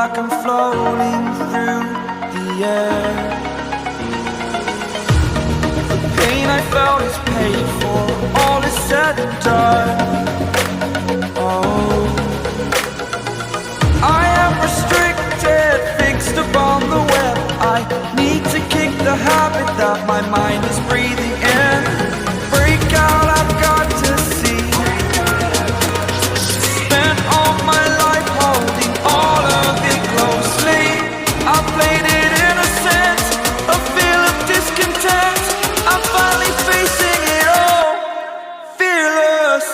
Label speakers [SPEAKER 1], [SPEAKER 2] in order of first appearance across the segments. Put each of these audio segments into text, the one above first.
[SPEAKER 1] like I'm floating through the air. The pain I felt is paid for, all is said and done. Oh, I am restricted, fixed upon the web. I need to kick the habit that my mind is breathing in. Break out, I've got to see. Spent all my life holding all of it closely. I played it innocent, a feel of discontent. I'm finally facing it all, fearless.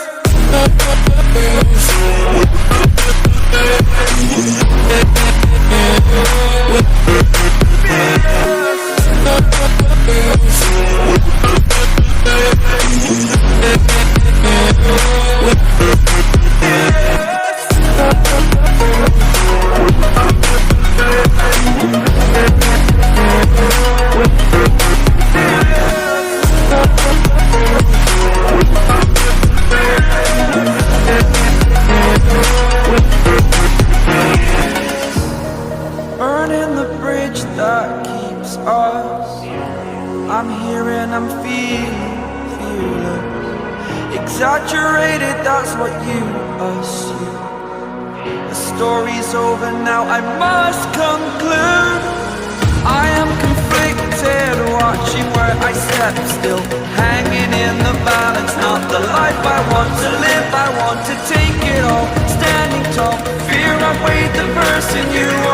[SPEAKER 1] Burning the bridge that keeps us. I'm here and I'm feeling fearless. Exaggerated, that's what you assume. The story's over now, I must conclude. I am conflicted, watching where I step still, hanging in the balance. Not the life I want to live, I want to take it all. Standing tall, fear I weighed the person you are.